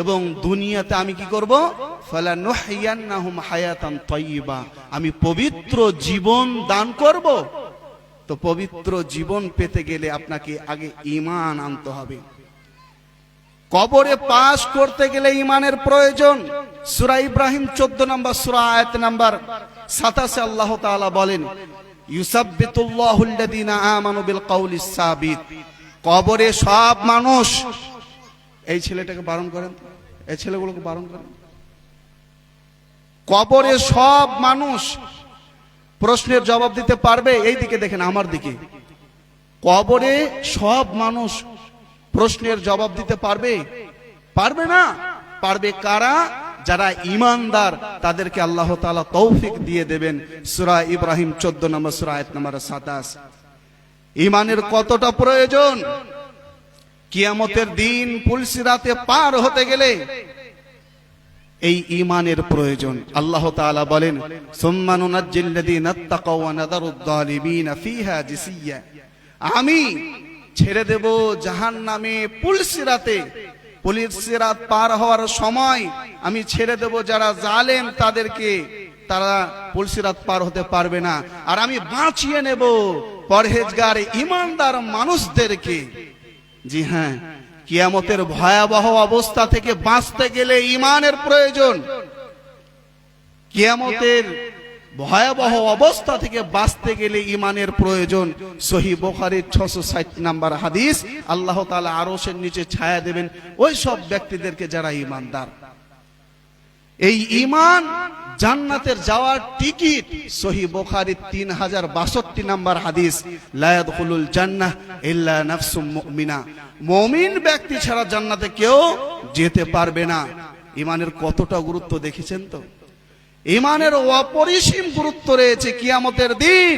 এবং দুনিয়াতে আমি কি করব, ফালানুহইয়ান্নাহুম হায়াতান তাইয়্যিবা, আমি পবিত্র জীবন দান করব। তো পবিত্র জীবন পেতে গেলে আপনাকে আগে ঈমান আনতে হবে। কবরে পাস করতে গেলে ঈমানের প্রয়োজন। সূরা ইব্রাহিম 14 নম্বর সূরা আয়াত নাম্বার 27 আল্লাহ তাআলা বলেন, ইউসাব্বিতুল্লাহুল্লাযীনা আমানু বিল কওলিস সাবিত। কবরে সব মানুষ, এই ছেলেটাকে বারণ করেন, এই ছেলেগুলোকে বারণ করেন। কবরে সব মানুষ প্রশ্নের জবাব দিতে পারবে? এই দিকে দেখেন, আমার দিকে। কবরে সব মানুষ প্রশ্নের জবাব দিতে পারবে? পারবে না। পারবে কারা? যারা ঈমানদার, তাদেরকে আল্লাহ তাআলা তৌফিক দিয়ে দেবেন। সূরা ইব্রাহিম 14 নম্বর সূরা আয়াত নম্বর 27। ঈমানের কতটা প্রয়োজন! কিয়ামতের দিন পুলসিরাতে পার হতে গেলে এই ঈমানের প্রয়োজন। আল্লাহ তাআলা বলেন, সুম্মা নুনাজ্জিল্লাযীনা ইত্তাকাও ওয়া নাযারুদ যালিমিনা ফিহা জিসিয়্যা। আমি ছেড়ে দেব জাহান্নামে পুলসিরাতে। পুলসিরাত পার হওয়ার সময় আমি ছেড়ে দেব যারা জালেম তাদেরকে, তারা পুলসিরাত পার হতে পারবে না। আর আমি বাঁচিয়ে নেব পরহেজগার ঈমানদার মানুষদেরকে। জি হ্যাঁ, কিয়ামতের ভয়াবহ অবস্থা থেকে বাঁচতে গেলে ঈমানের প্রয়োজন। কিয়ামতের ভয়াবহ অবস্থা থেকে বাঁচতে গেলে ঈমানের প্রয়োজন। সহিহ বুখারীর 660 নম্বর হাদিস, আল্লাহ তাআলা আরশের নিচে ছায়া দেবেন ওই সব ব্যক্তিদেরকে যারা ঈমানদার। এই ঈমান জান্নাতের যাওয়ার টিকিট। সহিহ বুখারীর 3062 নম্বর হাদিস, লা ইয়াদখুলুল জান্নাহ ইল্লা নাফসুম মুমিনা। মুমিন ব্যক্তি ছাড়া জান্নাতে কেউ যেতে পারবে না। ঈমানের কতটা গুরুত্ব দেখেছেন তো? ঈমানের অপরিসীম গুরুত্ব রয়েছে। কিয়ামতের দিন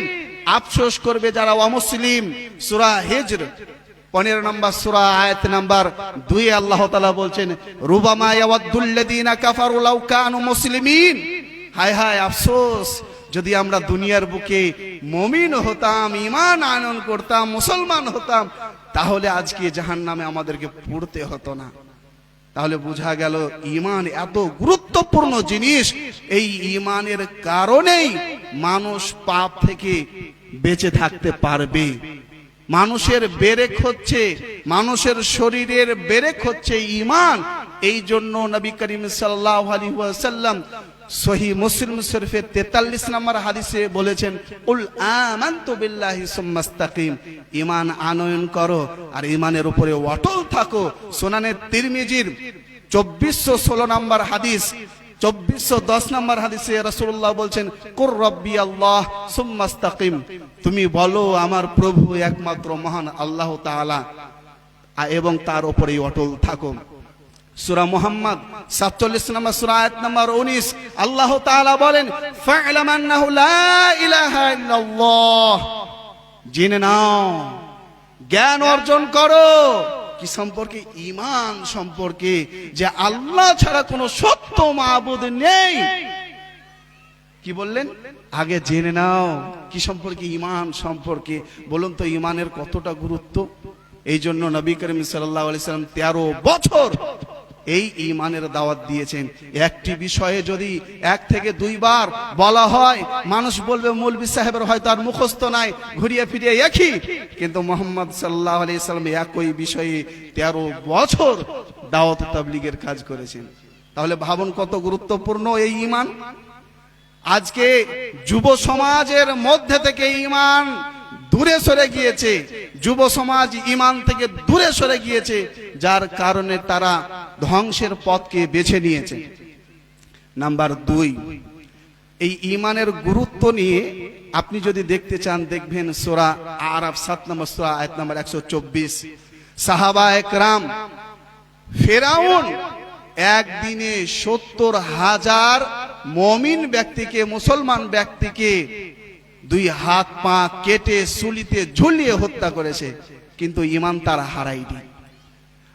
আফসোস করবে যারা অমুসলিম। সূরা হিজর 15 নম্বর সূরা আয়াত নাম্বার 2 আল্লাহ তাআলা বলছেন, রুবামা ইয়াওয়াদ্দুল্লাযীনা কাফারু লাউ কানু মুসলিমিন। হায় হায় আফসোস, যদি আমরা দুনিয়ার বুকে মুমিন হতাম, ঈমান আনয়ন করতাম, মুসলমান হতাম, তাহলে আজকে জাহান্নামে আমাদেরকে পড়তে হতো না। তাহলে বোঝা গেল ঈমান এত গুরুত্বপূর্ণ জিনিস। এই ঈমানের কারণেই মানুষ পাপ থেকে বেঁচে থাকতে পারবে। মানুষের বেরেক হচ্ছে, মানুষের শরীরের বেরেক হচ্ছে ঈমান। এই জন্য নবী করিম সাল্লাল্লাহু আলাইহি ওয়াসাল্লাম সহিহ মুসলিম শরীফের 43 নম্বর হাদিসে বলেছেন, কুল আমানতু বিল্লাহি সুম্মাস্তাকিম। ঈমান আনয়ন করো আর ঈমানের উপরে অটল থাকো। সুনানে তিরমিজির 2416 নম্বর হাদিস, 2410 নম্বর হাদিসে রাসূলুল্লাহ বলছেন, কুর রব্বি আল্লাহ সুম্মাস্তাকিম। তুমি বলো আমার প্রভু একমাত্র মহান আল্লাহ তাআলা, এবং তার উপরেই অটল থাকো। সূরা মুহাম্মদ 47 নম্বর সূরা আয়াত নম্বর 19 আল্লাহ তাআলা বলেন, ফা'লাম আন্নাহু লা ইলাহা ইল্লাল্লাহ। জেনে নাও, জ্ঞান অর্জন করো। কি সম্পর্কে? ঈমান সম্পর্কে, যে আল্লাহ ছাড়া কোনো সত্য মাবুদ নেই। কি বললেন? আগে জেনে নাও। কি সম্পর্কে? ঈমান সম্পর্কে। বলুন তো ঈমানের কতটা গুরুত্ব। এই জন্য নবী করিম সাল্লাল্লাহু আলাইহি সাল্লাম 13 বছর এই ঈমানের দাওয়াত দিয়েছেন। একটি বিষয়ে যদি 1 থেকে 2 বার বলা হয়, মানুষ বলবে মৌলভী সাহেবের হয়তো আর মুখস্থ নাই, ঘুরিয়ে ফিরিয়ে একই। কিন্তু মুহাম্মদ সাল্লাল্লাহু আলাইহি সাল্লাম একই বিষয়ে 13 বছর দাওয়াত তাবলীগের কাজ করেছেন। তাহলে ভাবুন কত গুরুত্বপূর্ণ এই ঈমান। আজকে যুব সমাজের মধ্যে থেকে ঈমান দূরে সরে গিয়েছে। যুব সমাজ ঈমান থেকে দূরে সরে গিয়েছে, যার কারণে তারা ধ্বংসের পথকে বেছে নিয়েছে। নাম্বার 2, এই ঈমানের গুরুত্ব নিয়ে আপনি যদি দেখতে চান, দেখবেন সূরা আরাফ 7 নম্বর সূরা আয়াত নম্বর 124। সাহাবায়ে কেরাম, ফেরাউন একদিনে 70,000 মুমিন ব্যক্তিকে, মুসলমান ব্যক্তিকে 2 হাত পা কেটে সুলিতে ঝুলিয়ে হত্যা করেছে, কিন্তু ঈমান তার হারায়নি।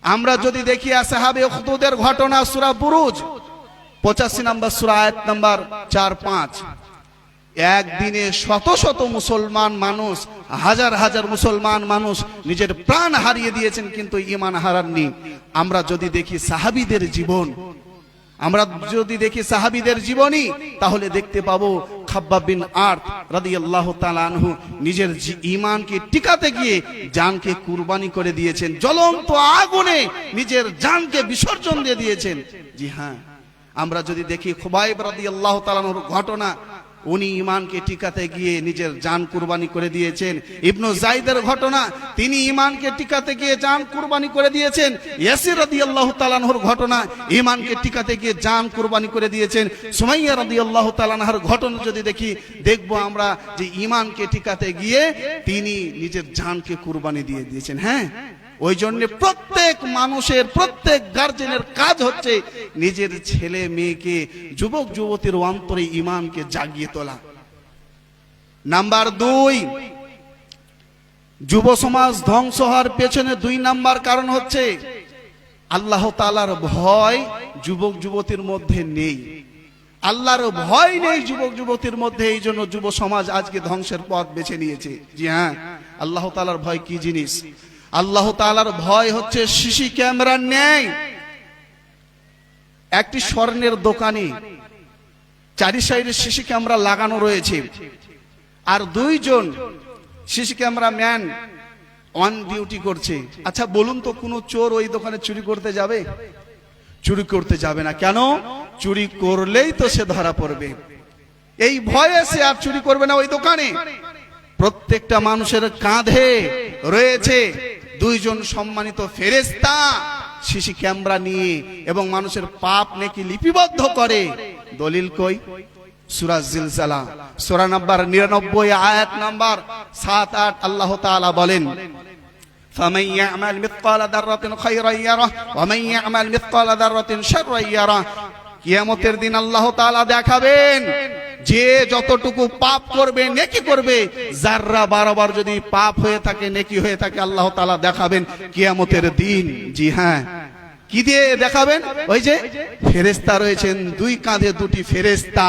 আমরা যদি দেখি আসহাবে উখদুদের ঘটনা, সূরা বুরুজ 85 নম্বর সূরা আয়াত নম্বর 4-5, একদিনে শত শত মুসলমান মানুষ, হাজার হাজার মুসলমান মানুষ নিজের প্রাণ হারিয়ে দিয়েছেন, কিন্তু ঈমান হারাননি। আমরা যদি দেখি সাহাবীদের জীবন, জীবনী, তাহলে দেখতে পাবো খাব্বাব বিন আরত রাদিয়াল্লাহু তাআলা আনহু নিজের ঈমানকে টিকাতে গিয়ে জানকে কুরবানি করে দিয়েছেন, জ্বলন্ত আগুনে নিজের জানকে বিসর্জন দিয়ে দিয়েছেন। জি হ্যাঁ, আমরা যদি দেখি খুবাইব রাদিয়াল্লাহু তাআলা আনহুর ঘটনা, উনি ঈমানকে টিকাতে গিয়ে নিজের জান কুরবানি করে দিয়েছেন। ইবনু যায়েদের ঘটনা, তিনি ঈমানকে টিকাতে গিয়ে জান কুরবানি করে দিয়েছেন। ইয়াসির রাদিয়াল্লাহু তাআলা আনহুর ঘটনা, ঈমানকে টিকাতে গিয়ে জান কুরবানি করে দিয়েছেন। সুমাইয়া রাদিয়াল্লাহু তাআলা আনহার ঘটনা যদি দেখি, দেখবো আমরা যে ঈমানকে টিকাতে গিয়ে তিনি নিজের জানকে কুরবানি দিয়ে দিয়েছেন। হ্যাঁ, ওই জন্য প্রত্যেক মানুষের, প্রত্যেক গার্জেনের কাজ হচ্ছে নিজের ছেলে মেয়েকে, যুবক যুবতীর অন্তরে ঈমানকে জাগিয়ে তোলা। নাম্বার 2, যুব সমাজ ধ্বংস হওয়ার পেছনে 2 নাম্বার কারণ হচ্ছে আল্লাহ তাআলার ভয় যুবক যুবতীর মধ্যে নেই। আল্লাহর ভয় নেই যুবক যুবতীর মধ্যে, এই জন্য যুব সমাজ আজকে ধ্বংসের পথ বেছে নিয়েছে। জি হ্যাঁ, আল্লাহ তাআলার ভয় কি জিনিস? আল্লাহ তাআলার ভয় হচ্ছে সিসি ক্যামেরার ন্যায়। একটি স্বর্ণের দোকানে 4 সাইডে সিসি ক্যামেরা লাগানো রয়েছে, আর 2 জন CC camera man on duty করছে। আচ্ছা বলুন তো, কোন চোর ওই দোকানে চুরি করতে যাবে? চুরি করতে যাবে না। কেন? চুরি করলেই তো সে ধরা পড়বে, এই ভয়ে সে আর চুরি করবে না ওই দোকানে। প্রত্যেকটা মানুষের কাঁধে রয়েছে 2 জন সম্মানিত ফেরেশতা, সিসি ক্যামেরা নিয়ে এবং মানুষের পাপ নেকি লিপিবদ্ধ করে। দলিল কই? সূরা জিলজালা সূরা নাম্বার 99 আয়াত নাম্বার 7-8 আল্লাহ তাআলা বলেন, فمن يعمل مثقال ذرة خيرا يره ومن يعمل مثقال ذرة شرا يره। কিয়ামতের দিন আল্লাহ তাআলা দেখাবেন যে যতটুকু পাপ করবে, নেকি করবে, যাররা বরাবর যদি পাপ হয়ে থাকে, নেকি হয়ে থাকে, আল্লাহ তাআলা দেখাবেন কিয়ামতের দিন। জি হ্যাঁ, কি দিয়ে দেখাবেন? ওই যে ফেরেশতা রয়েছেন, 2 কাঁধে 2টি ফেরেশতা।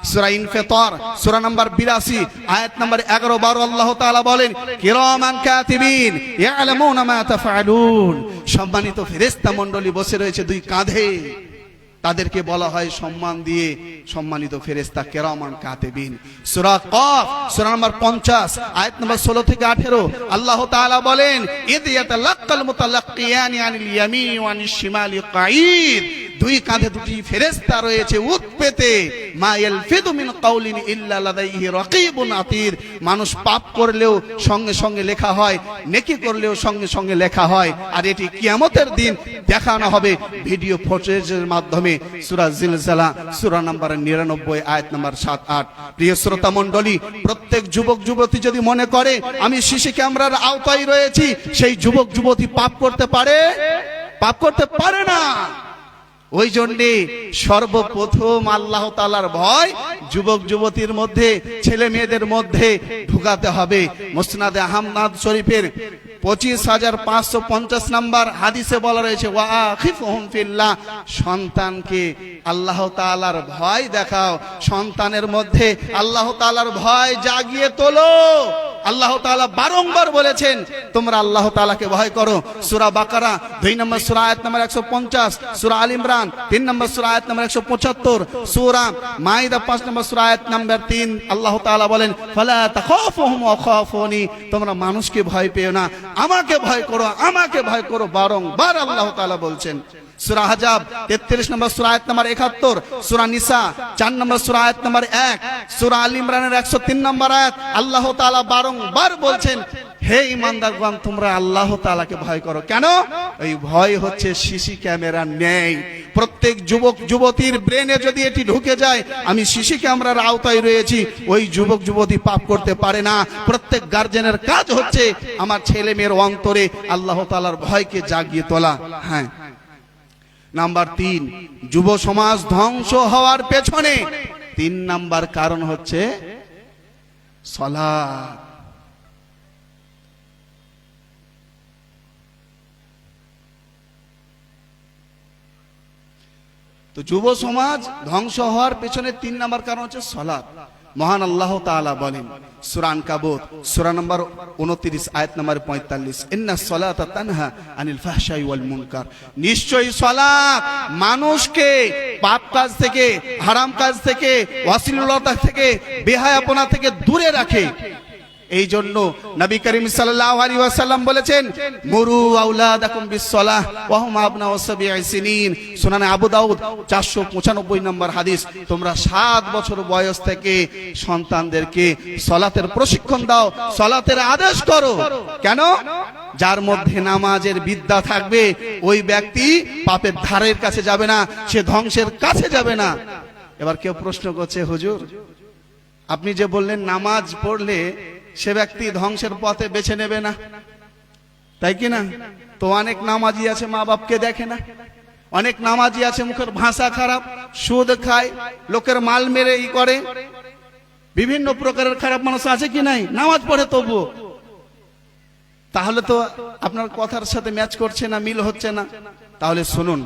সূরা ইনফিতার সূরা নাম্বার 82 আয়াত নাম্বার 11-12 আল্লাহ তাআলা বলেন, কিরামান কাতিবিন ইয়ালামুনা মা তাফআলুন। সম্মানিত ফেরেশতা মণ্ডলী বসে রয়েছে 2 কাঁধে, তাদেরকে বলা হয় সম্মান দিয়ে সম্মানিত ফেরেশতা, কিরামান কাতিবিন। সূরা কফ সূরা নাম্বার 50 আয়াত নাম্বার 16 থেকে 18 আল্লাহ তাআলা বলেন, ইদ ইয়াতালাক্কাল মুতালাক্কিয়ানি আনিল ইয়ামিনি ওয়া আনিশ শিমালি কাঈদ। 2 কাঁধে 2টি ফেরেশতা রয়েছে উত পেতে, মা ইয়ালফিদু মিন কাউলিন ইল্লা লাদাইহি রাকীবুন আতীদ। মানুষ পাপ করলেও সঙ্গে সঙ্গে লেখা হয়, নেকি করলেও সঙ্গে সঙ্গে লেখা হয়, আর এটি কিয়ামতের দিন দেখানো হবে ভিডিও ফুটেজের মাধ্যমে। সূরা জিলজালা সূরা নাম্বার 99 আয়াত নাম্বার 7-8। প্রিয় শ্রোতা মণ্ডলী, প্রত্যেক যুবক যুবতী যদি মনে করে আমি সিসি ক্যামেরার আওতায় রয়েছি, সেই যুবক যুবতী পাপ করতে পারে? পাপ করতে পারে না। ওই জন্যে সর্বপ্রথম আল্লাহ তাআলার ভয় যুবক যুবতীর মধ্যে, ছেলে মেয়েদের মধ্যে ঢুকাতে হবে। মুসনাদে আহমদ শরীফের 25,550 নম্বর হাদিসে বলা রয়েছে, ওয়া আখিফুহুম ফিল্লাহ। সন্তানকে আল্লাহ তাআলার ভয় দেখাও, সন্তানের মধ্যে আল্লাহ তাআলার ভয় জাগিয়ে তোলো। আল্লাহ তাআলা বারংবার বলেছেন তোমরা আল্লাহ তাআলাকে ভয় করো। সূরা বাকারা 2 নম্বর সূরা আয়াত নম্বর 150, সূরা আল ইমরান 3 নম্বর সূরা আয়াত নম্বর 175, সূরা মাইদা 5 নম্বর সূরা আয়াত নম্বর 3 আল্লাহ তাআলা বলেন, ফালা তাখাফুহুম ওয়া খাফুনি। তোমরা মানুষকে ভয় পেও না, আমাকে ভয় করো, আমাকে ভয় করো, বারংবার আল্লাহ তাআলা বলছেন। সূরা আহজাব 33 নম্বর সূরা আয়াত নম্বর 71, সূরা নিসা 4 নম্বর সূরা আয়াত নম্বর 1, সূরা আল ইমরানের 103 নম্বর আয়াত আল্লাহ তাআলা বারংবার বলছেন, হে ঈমানদারগণ তোমরা আল্লাহ তাআলাকে ভয় করো। কেন? এই ভয় হচ্ছে সিসি ক্যামেরা নেই। প্রত্যেক যুবক যুবতীর ব্রেনে যদি এটি ঢুকে যায় আমি সিসি ক্যামেরার আওতায় রয়েছি, ওই যুবক যুবতী পাপ করতে পারে না। প্রত্যেক গার্জেনের কাজ হচ্ছে আমার ছেলে মেয়ের অন্তরে আল্লাহ তাআলার ভয়কে জাগিয়ে তোলা। হ্যাঁ, নাম্বার 3, যুব সমাজ ধ্বংস হওয়ার পেছনে 3 নাম্বার কারণ হচ্ছে সালাত। তো যুব সমাজ ধ্বংস হওয়ার পেছনে 3 নাম্বার কারণ হচ্ছে সালাত। মহান আল্লাহ তাআলা বলেন সূরা আনকাবুত সূরা নম্বর 29 আয়াত নম্বর 45, ইন্নাস সালাতা তানহা আনিল ফাহশাই ওয়াল মুনকার, নিশ্চয়ই সালাত মানুষকে পাপ কাজ থেকে, হারাম কাজ থেকে, অশ্লীলতা থেকে, বেহায়াপনা থেকে দূরে রাখে। এই জন্য নবী করিম সাল্লাল্লাহু আলাইহি ওয়াসাল্লাম বলেছেন, মুরু আওলাদাকুম বিসসালাহ ওয়া হুম আবনাউ সাবঈ সিনিন, সুনানে আবু দাউদ 495 নম্বর হাদিস। তোমরা 7 বছর বয়স থেকে সন্তানদেরকে সালাতের প্রশিক্ষণ দাও, সালাতের আদেশ করো। কেন? যার মধ্যে নামাজের বিদ্যা থাকবে ওই ব্যক্তি পাপের ধারের কাছে যাবে না, সে ধ্বংসের কাছে যাবে না। এবার কেউ প্রশ্ন করছে, হুজুর আপনি যে বললেন নামাজ পড়লে সে ব্যক্তি ধ্বংসের পথে বেছে নেবে না, তাই কি না? তো অনেক নামাজি আছে মা বাপকে দেখে না, অনেক নামাজি আছে মুখের ভাষা খারাপ, সুদ খায়, লোকের মাল মেরে করে, বিভিন্ন প্রকারের খারাপ মানুষ আছে কি নাই, নামাজ পড়ে তবু। তাহলে তো আপনার কথার সাথে ম্যাচ করছে না, মিল হচ্ছে না। তাহলে শুনুন,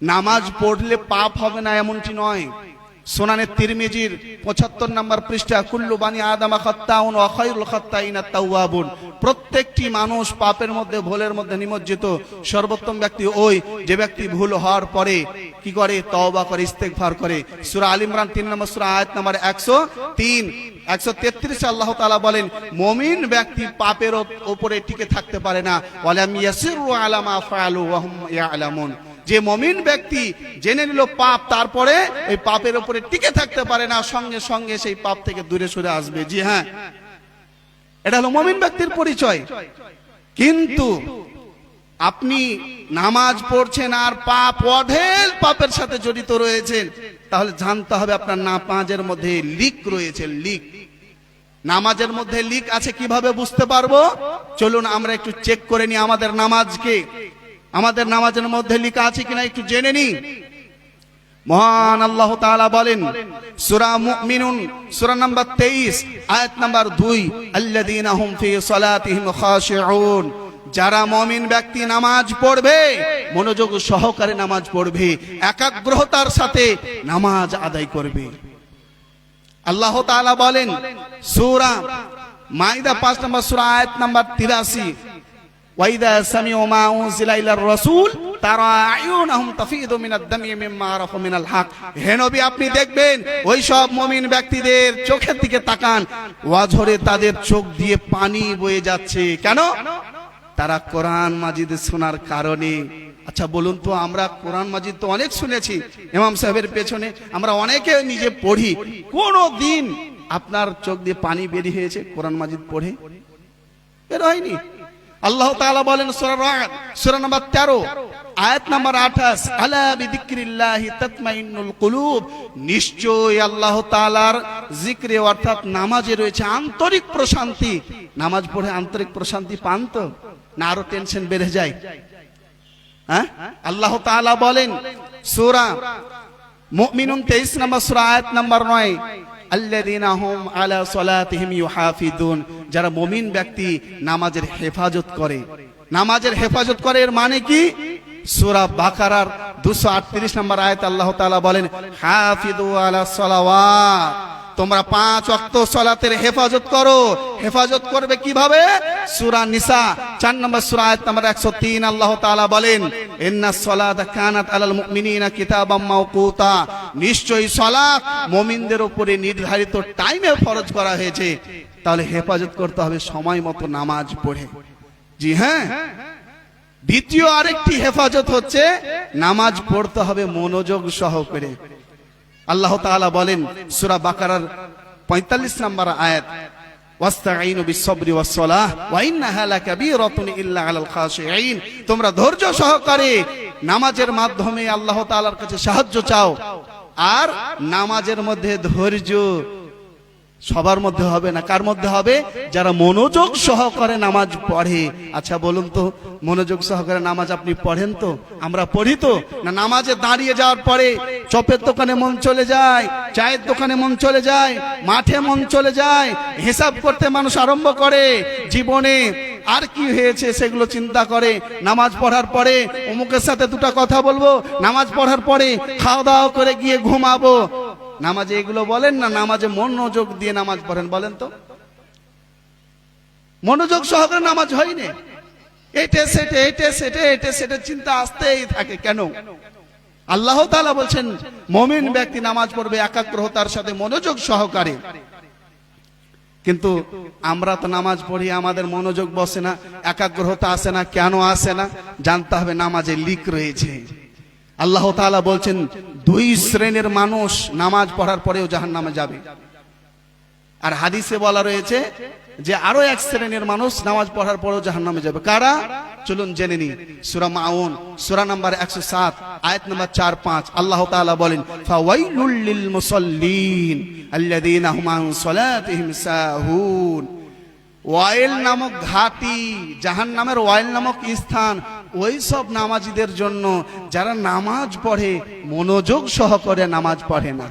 নামাজ পড়লে পাপ হবে না এমনটি নয়। সুনানে তিরমিজির 75 নম্বর পৃষ্ঠা, কুল্লু বানি আদম খাত্তাউন ওয়া খায়রুল খাত্তাইনা তাওয়াবুন, প্রত্যেকটি মানুষ পাপের মধ্যে, ভুলের মধ্যে নিমজ্জিত। সর্বোত্তম ব্যক্তি ওই যে ব্যক্তি ভুল হওয়ার পরে কি করে? তওবা করে, ইস্তেগফার করে। সূরা আল ইমরান 3 নম্বর সূরা আয়াত নম্বর 103 133 আল্লাহ তাআলা বলেন, মুমিন ব্যক্তি পাপের উপরে টিকে থাকতে পারে না, ওয়ালাম ইয়াসিরু আলা মা ফাআলু ওয়া হুম ইয়ালামুন। যে মুমিন ব্যক্তি জেনে নিল পাপ, তারপরে এই পাপের উপরে টিকে থাকতে পারে না, সঙ্গে সঙ্গে সেই পাপ থেকে দূরে সরে আসবে। জি হ্যাঁ, এটা হলো মুমিন ব্যক্তির পরিচয়। কিন্তু আপনি নামাজ পড়ছেন আর পাপ, অঢেল পাপের সাথে জড়িত রয়েছেন, তাহলে জানতে হবে আপনার নামাজের মধ্যে লিক রয়েছে। লিক, নামাজের মধ্যে লিক আছে কিভাবে বুঝতে পারবো? চলুন আমরা একটু চেক করে নিই আমাদের নামাজকে, আমাদের নামাজের মধ্যে লিখা আছে কিনা একটু জেনে নি। মহান আল্লাহ তাআলা বলেন সূরা মুমিনুন সূরা নাম্বার 23 আয়াত নাম্বার 2, আল্লাযীনা হুম ফি সালাতিহিম খাশিউন, যারা মুমিন ব্যক্তি নামাজ পড়বে, মনোযোগ সহকারে নামাজ পড়বে, একাগ্রতার সাথে নামাজ আদায় করবে। আল্লাহ তাআলা বলেন সূরা মাইদা 5 নম্বর সূরা আয়াত নাম্বার 83, ওয়াইদা সামিউ মা উনজিলা ইলার রাসূল তারা আয়ুনহুম তাফিদু মিনাদ দামি মিম্মা আরাফু মিনাল হক। হে নবী, আপনি দেখবেন ওই সব মুমিন ব্যক্তিদের চোখের দিকে তাকান, ওয়াজরে তাদের চোখ দিয়ে পানি বয়ে যাচ্ছে। কেন? তারা কোরআন মাজিদ শোনার কারণে। আচ্ছা বলুন তো, আমরা কোরআন মাজিদ তো অনেক শুনেছি, ইমাম সাহেবের পেছনে আমরা অনেকে নিজে পড়ি, কোন দিন আপনার চোখ দিয়ে পানি বেরিয়ে হয়েছে কোরআন মাজিদ পড়ে? বের হয়নি। আল্লাহ তাআলা বলেন সূরা রা'দ সূরা নাম্বার 13 আয়াত নাম্বার 28, আলা বিযিকরিল্লাহি তাতমাইন্নুল কুলুব, নিশ্চয়ই আল্লাহ তাআলার জিক্রে অর্থাৎ নামাজে রয়েছে আন্তরিক প্রশান্তি। নামাজ পড়ে আন্তরিক প্রশান্তি পান তো, না আরো টেনশন বেড়ে যায়? হ্যাঁ, আল্লাহ তাআলা বলেন সূরা মুমিনুন 23 নম্বর সূরা আয়াত নাম্বার 9, আল্লাযীনা হুম আলা সালাতিহিম ইউহাফিজুন, যারা মুমিন ব্যক্তি নামাজের হেফাজত করে। নামাজের হেফাজত করে এর মানে কি? সূরা বাকারার 238 নম্বর আয়াত আল্লাহ তাআলা বলেন, হাফিজু আলা সালাওয়াত, তোমরা 5 ওয়াক্ত সালাতের হেফাজত করো। হেফাজত করবে কিভাবে? সূরা নিসা 4 নম্বর সূরা আয়াত নম্বর 103 আল্লাহ তাআলা বলেন, ইন্নাস সালাতা কানাত আলাল মুমিনিনা কিতাবাম মাওকুতা, নিশ্চয়ই সালাত মুমিনদের উপরে নির্ধারিত টাইমে ফরজ করা হয়েছে। তাহলে হেফাজত করতে হবে সময় মতো নামাজ পড়ে। জি হ্যাঁ, দ্বিতীয় আরেকটি হেফাজত হচ্ছে নামাজ পড়তে হবে মনোযোগ সহকারে। আল্লাহ তাআলা বলেন সূরা বাকারার 45 নম্বর আয়াত, ওয়াস্তাঈনু বিস-সাবরি ওয়াস-সালাহ ওয়া ইন্নাহা লাকাবীরাতুন ইল্লা আলাল খাশিঈন, তোমরা ধৈর্য সহকারে নামাজের মাধ্যমে আল্লাহ তাআলার কাছে সাহায্য চাও। আর নামাজের মধ্যে ধৈর্য সবার মধ্যে হবে না, কার মধ্যে হবে? যারা মনোযোগ সহকারে নামাজ পড়ে। আচ্ছা বলুন তো, মনোযোগ সহকারে নামাজ আপনি পড়েন তো? আমরা পড়ি তো? না নামাজে দাঁড়িয়ে যাওয়ার পরে চপের দোকানে মন চলে যায়, চায়ের দোকানে মন চলে যায়, মাঠে মন চলে যায়, হিসাব করতে মানুষ আরম্ভ করে, জীবনে আর কি হয়েছে সেগুলো চিন্তা করে। নামাজ পড়ার পরে অমুকের সাথে দুটো কথা বলবো, নামাজ পড়ার পরে খাওয়া দাওয়া করে গিয়ে ঘুমাবো। নামাজে এগুলো বলেন না, নামাজে মনোযোগ দিয়ে নামাজ পড়েন, বলেন তো? মনোযোগ সহকারে নামাজ হয়নি, এটা সেটা এটা সেটা এটা সেটা চিন্তা আসতেই থাকে কেন? আল্লাহ তাআলা বলছেন মুমিন ব্যক্তি নামাজ পড়বে একাগ্রতার সাথে, মনোযোগ সহকারে। কিন্তু আমরা তো নামাজ পড়ি, আমাদের মনোযোগ বসে না, একাগ্রতা আসে না। কেন আসে না? জানতে হবে নামাজে লিক রয়েছে। আল্লাহ তাআলা বলছেন দুই শ্রেণীর মানুষ নামাজ পড়ার পরেও জাহান্নামে যাবে। আর হাদিসে বলা রয়েছে যে আরো এক শ্রেণীর মানুষ নামাজ পড়ার পরেও জাহান্নামে যাবে। কারা? চলুন জেনে নি। সূরা মাউন সূরা নাম্বার 107 আয়াত নাম্বার 4-5 আল্লাহ তাআলা বলেন ফাওয়াইলুল লিল মুসাল্লিন আল্লাযীনা হুম আন সালাতিহিম সাহুন। ওয়াইল নামক ঘাটি, জাহান্নামের ওয়াইল নামক স্থান ওই সব নামাজীদের জন্য যারা নামাজ পড়ে মনোযোগ সহকারে নামাজ পড়ে না।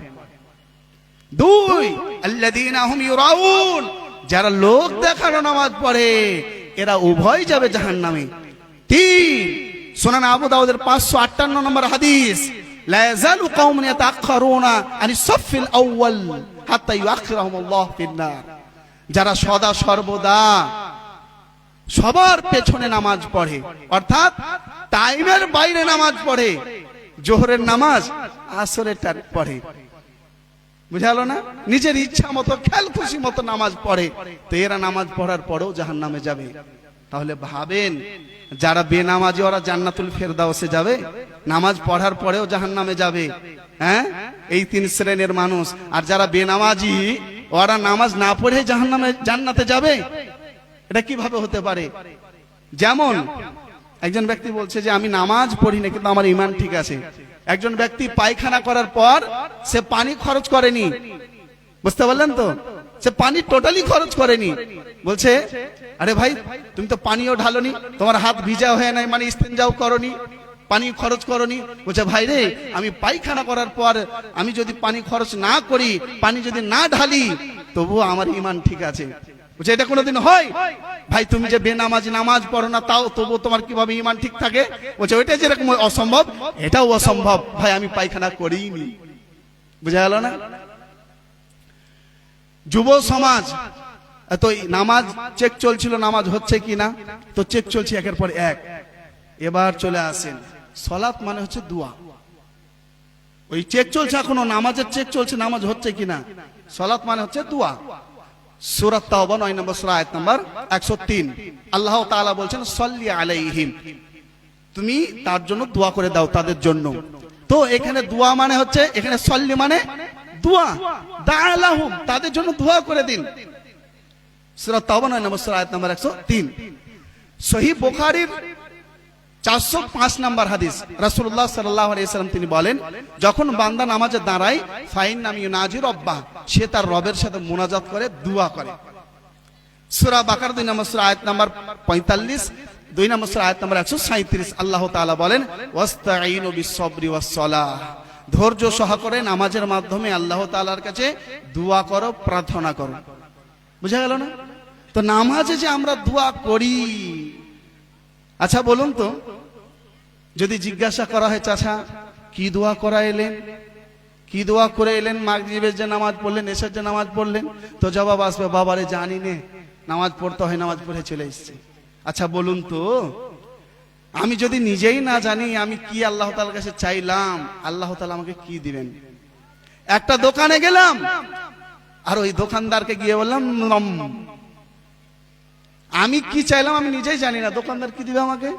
দুই, আল্লাযীনা হুম ইউরাউন, যারা লোক দেখানো নামাজ পড়ে এরা উভয় যাবে জাহান্নামে। তিন, সুনান আবু দাউদের 558 নম্বর হাদিস, লা ইয়াজালু কওমুন ইয়াতাআখারুনা আনিস সাফিল আউয়াল হাত্তা ইউআখিরুহুমুল্লাহ ফিন-নার। যারা সদা সর্বদা সবার পেছনে নামাজ পড়ে, অর্থাৎ টাইমের বাইরে নামাজ পড়ে, জোহরের নামাজ আসরের পড়ে, বুঝালো না? নিজের ইচ্ছা মতো খেয়াল খুশি মতো নামাজ পড়ে, তো এরা নামাজ পড়ার পরেও জাহান্নামে যাবে। তাহলে ভাবেন যারা বেনামাজি ওরা জান্নাতুল ফেরদাউসে যাবে, নামাজ পড়ার পরেও জাহান্নামে যাবে। হ্যাঁ, এই তিন শ্রেণীর মানুষ। আর যারা বেনামাজি ওরা নামাজ না পড়ে জান্নাতে যাবে, এটা কিভাবে হতে পারে? যেমন একজন ব্যক্তি বলছে যে আমি নামাজ পড়ি না কিন্তু আমার ঈমান ঠিক আছে। একজন ব্যক্তি পায়খানা করার পর সে পানি খরচ করেনি, বুঝতে পারলেন তো? সে পানি টোটালি খরচ করেনি। বলছে আরে ভাই তুমি তো পানিও ঢালোনি, তোমার হাত ভিজা হয়ে নাই, মানে ইস্তেঞ্জাও করনি, পানি খরচ করনি। বলছে ভাই রে, আমি পায়খানা করার পর আমি যদি পানি খরচ না করি, পানি যদি না ঢালি, তবুও আমার ঈমান ঠিক আছে। বলছে এটা কোনোদিন হয়? ভাই তুমি যে বেনামাজি নামাজ পড়ো না তাও তবু তোমার কিভাবে ঈমান ঠিক থাকে? বলছে ওইটা যেরকম অসম্ভব এটাও অসম্ভব, ভাই আমি পায়খানা করিনি। বুঝা গেল না? যুব সমাজ তো নামাজ চেক চলছিল, নামাজ হচ্ছে কিনা, তো চেক চলছে একের পর এক। এবার চলে আসেন সালাত মানে হচ্ছে দোয়া। ওই চেক চলছে এখনো, নামাজের চেক চলছে, নামাজ হচ্ছে কিনা। সালাত মানে হচ্ছে দোয়া। সূরা তাওবা 9 নম্বর সূরা আয়াত নম্বর 103 আল্লাহ তাআলা বলছেন সাল্লি আলাইহিম, তুমি তার জন্য দোয়া করে দাও, তাদের জন্য। তো এখানে দোয়া মানে হচ্ছে, এখানে সাল্লি মানে দোয়া, দাআলাহুম তাদের জন্য দোয়া করে দিন। সূরা তাওবা 9 নম্বর সূরা আয়াত নম্বর 103। সহিহ বুখারীর 405 নম্বর হাদিস, রাসূলুল্লাহ সাল্লাল্লাহু আলাইহি ওয়াসাল্লাম তিনি বলেন যখন বান্দা নামাজে দাঁড়ায় ফাইন নাম ইউনাজি রব্বাহ, সে তার রবের সাথে মুনাজাত করে, দোয়া করে। সূরা বাকারা 2 নম্বর সূরা আয়াত নম্বর 45, 2 নম্বর সূরা আয়াত নম্বর 137 আল্লাহ তাআলা বলেন ওয়াস্তাঈনু বিস-সাবরি ওয়াস-সালাহ, ধৈর্য সহকারে নামাজের মাধ্যমে আল্লাহ তাআলার কাছে দোয়া করো, প্রার্থনা করো। বুঝা গেল না? তো নামাজে যে আমরা দোয়া করি, আচ্ছা বলুন তো, যদি জিজ্ঞাসা করা হয় চাচা কি দোয়া করা এলেন, কি দোয়া করে এলেন, মাগরিবের যে নামাজ পড়লেন, এশার যে নামাজ পড়লেন, তো জবাব আসবে বাবারে জানি নে, নামাজ পড়তে হয়, নামাজ পড়ে চলে এসেছি। আচ্ছা বলুন তো, আমি যদি নিজেই না জানি আমি কি আল্লাহ তাআলার কাছে চাইলাম, আল্লাহ তাআলা আমাকে কি দিবেন? একটা দোকানে গেলাম আর ওই দোকানদারকে গিয়ে বললাম আমি কি চাইলাম আমি নিজেই জানি না, দোকানদার কি দিবে আমাকে?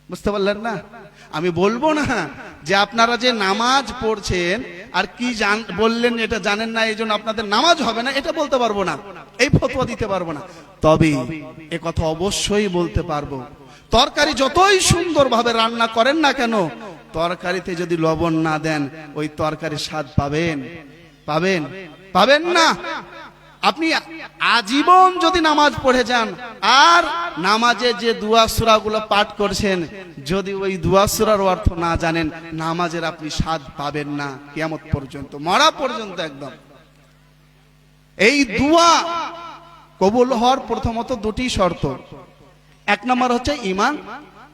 বুঝতে পারলেন না? আমি বলবো না যে আপনারা যে নামাজ পড়ছেন আর কি বললেন এটা জানেন না, এই জন্য আপনাদের নামাজ হবে না, এটা বলতে পারবো না, এই ফতোয়া দিতে পারবো না। তবে এ কথা অবশ্যই বলতে পারবো, তরকারি যতই সুন্দরভাবে রান্না করেন না কেন, তরকারিতে যদি লবণ না দেন ওই তরকারির স্বাদ পাবেন? পাবেন? পাবেন না। আপনি আজীবন যদি নামাজ পড়ে যান আর নামাজে যে দুয়া সূরাগুলো পাঠ করছেন, যদি ওই দুয়া সূরার অর্থ না জানেন, নামাজের আপনি স্বাদ পাবেন না কিয়ামত পর্যন্ত, মরা পর্যন্ত একদম। এই দুয়া কবুল হওয়ার প্রথমত দুটি শর্ত। এক নম্বর হচ্ছে ঈমান,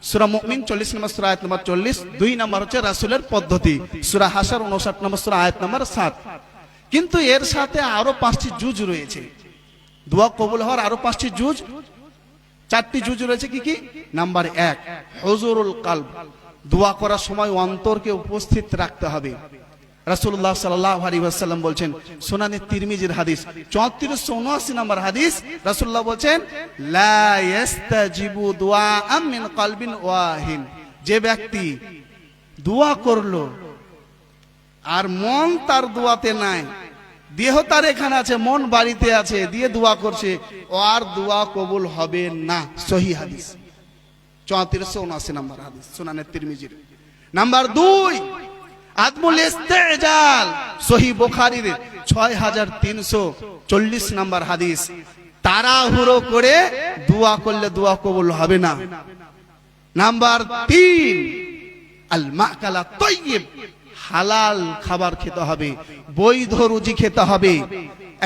সূরা মুমিন 40 নম্বর সূরা আয়াত নম্বর 40। 2 নম্বর হচ্ছে রাসূলের পদ্ধতি, সূরা হাসর 59 নম্বর সূরা আয়াত নম্বর 7। কিন্তু এর সাথে আরো 5টি জুজ রয়েছে, দোয়া কবুল হওয়ার আরো 5টি জুজ, 4টি জুজ রয়েছে। কি কি? নাম্বার 1, হুজুরুল কলব, দোয়া করার সময় অন্তরকে উপস্থিত রাখতে হবে। রাসূলুল্লাহ সাল্লাল্লাহু আলাইহি ওয়াসাল্লাম বলছেন, সুনানে তিরমিজির হাদিস 3479 নম্বর হাদিস, রাসূলুল্লাহ বলছেন, লা ইস্তাজিবু দুআআম মিন কলবিন ওয়াহিন, যে ব্যক্তি দোয়া করলো আর মন তার দোয়াতে নাই, দেহ তার এখানে আছে, মন বাড়িতে আছে, দিয়ে দোয়া করছে, আর দোয়া কবুল হবে না। সহিহ হাদিস 3479 নম্বর হাদিস, সুনানে তিরমিজির। নাম্বার 2, আদমুল ইস্তেজাল, সহিহ বুখারীর 6340 নম্বর হাদিস, তাড়াহুড়ো করে দোয়া করলে দোয়া কবুল হবে না। নাম্বার 3, আল মাকালা তাইয়্যিব, হালাল খাবার খেতে হবে, বৈধ রুজি খেতে হবে।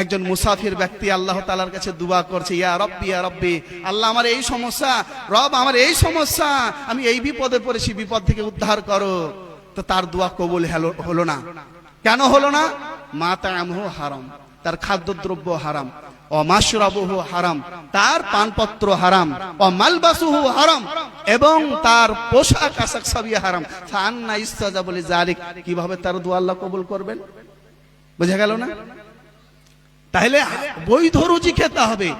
একজন মুসাফির ব্যক্তি আল্লাহ তাআলার কাছে দোয়া করছে, ইয়া রব্বি ইয়া রব্বি, আল্লাহ আমার এই সমস্যা, রব আমার এই সমস্যা, আমি এই বিপদে পড়েছি, বিপদ থেকে উদ্ধার করো। তো তার দোয়া কবুল হলো না। কেন হলো না? মাতামহু হারাম, তার খাদ্যদ্রব্য হারাম, ও মাশরাবুহু হারাম, তার পানপত্র হারাম, ও মালবাসুহু হারাম, এবং তার পোশাক আশাক সবই হারাম। ফান্না ইস্তাজাবু লিযালিক, কিভাবে তার দোয়া আল্লাহ কবুল করবেন? বুঝা গেল না? তাহলে বৈধ রুজি খেতে হবে।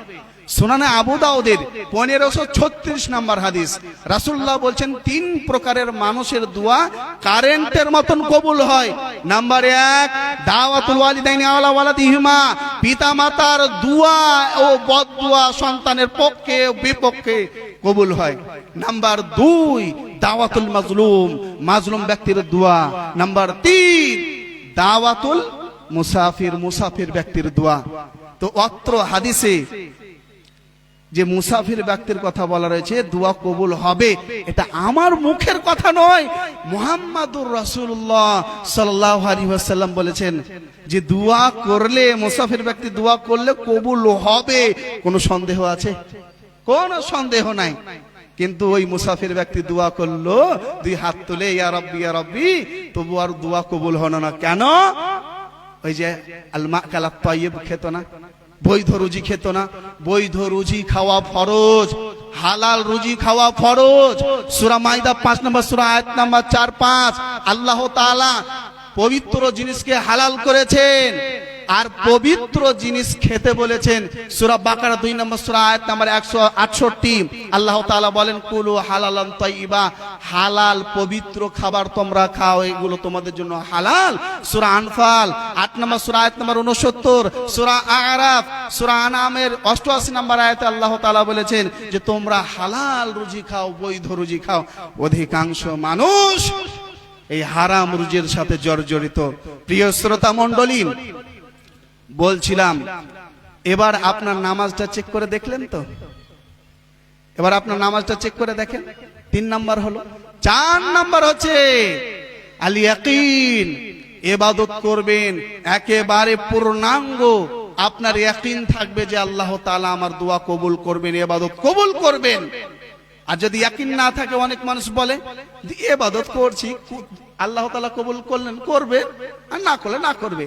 সুনানে আবু দাউদের 1536 নম্বর হাদিস, রাসূলুল্লাহ বলছেন, 3 প্রকারের মানুষের দোয়া কারেন্টের মতন কবুল হয়। নাম্বার 1, দাওয়াতুল ওয়ালিদাইনি আলা ওয়ালাদিহিমা, পিতা মাতার দোয়া ও বদদোয়া সন্তানের পক্ষে ও বিপক্ষে কবুল হয়। নাম্বার 2, দাওয়াতুল মাজলুম, মাজলুম ব্যক্তির দোয়া। নাম্বার 3, দাওয়াতুল মুসাফির, মুসাফির ব্যক্তির দোয়া। তো অত্র হাদিসে যে মুসাফির ব্যক্তির কথা বলা রয়েছে, দোয়া কবুল হবে, এটা আমার মুখের কথা নয়, মুহাম্মাদুর রাসূলুল্লাহ সাল্লাল্লাহু আলাইহি ওয়াসাল্লাম বলেছেন যে দোয়া করলে, মুসাফির ব্যক্তি দোয়া করলে কবুল হবে। কোনো সন্দেহ আছে? কোনো সন্দেহ নাই। কিন্তু ওই মুসাফির ব্যক্তি দোয়া করলো, 2 হাত তুলে ইয়া রব্বি ইয়া রব্বি, তবু আর দোয়া কবুল হলো না। কেন? ওই যে আল মাকালাত তাইয়্যিব খেত না, বৈধ রুজি খেত না। বৈধ রুজি খাওয়া ফরজ, হালাল রুজি খাওয়া ফরজ। সূরা মাইদা 5 নম্বর সূরা আয়াত নাম্বার 4-5, আল্লাহ তাআলা পবিত্র জিনিসকে হালাল করেছেন আর পবিত্র জিনিস খেতে বলেছেন। সূরা বাকারা 2 নম্বর সূরা আয়াত নাম্বার 168, আল্লাহ তাআলা বলেন, কুলু হালালান তাইয়্যিবা, হালাল পবিত্র খাবার তোমরা খাও, এগুলো তোমাদের জন্য হালাল। সূরা আনফাল 8 নম্বর সূরা আয়াত নাম্বার 69, সূরা আরাফ, সূরা আনামের 88 নম্বর আয়াতে আল্লাহ তাআলা বলেছেন যে তোমরা হালাল রুজি খাও, বৈধ রুজি খাও। অধিকাংশ মানুষ এই হারাম রুজির সাথে জর্জরিত। প্রিয় শ্রোতা মণ্ডলী, বলছিলাম, এবার আপনার নামাজটা চেক করে দেখলেন তো? এবার আপনার নামাজটা চেক করে দেখেন। 3 নাম্বার হলো। 4 নাম্বার হচ্ছে আল ইয়াকিন, ইবাদত করবেন একেবারে পূর্ণাঙ্গ, আপনার ইয়াকিন থাকবে যে আল্লাহ তাআলা আমার দোয়া কবুল করবেন, ইবাদত কবুল করবেন। আর যদি ইয়াকিন না থাকে, অনেক মানুষ বলে ইবাদত করছি, আল্লাহ তাআলা কবুল করলেন, করবে, আর না করলে না করবে।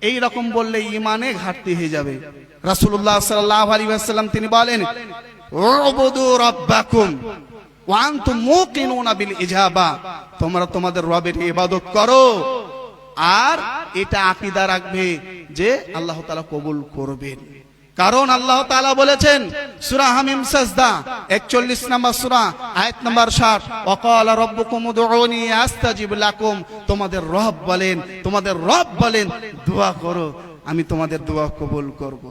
এই রকম বললে ঈমানে ঘাটতি হয়ে যাবে। রাসূলুল্লাহ সাল্লাল্লাহু আলাইহি ওয়াসাল্লাম তিনি বলেন, উবুদু রাব্বাকুম ওয়া আনতুম মুকিনুনা বিল ইজাবা, তোমরা তোমাদের রবের ইবাদত করো আর এটা আকীদা রাখবে যে আল্লাহ তাআলা কবুল করবেন। কারণ আল্লাহ তাআলা বলেছেন সূরা হামিম সাজদা 41 নম্বর সূরা আয়াত নম্বর 60, ওয়াকালা রাব্বুকুম উদউনি আস্তাজিব লাকুম, তোমাদের রব বলেন দোয়া করো, আমি তোমাদের দোয়া কবুল করব।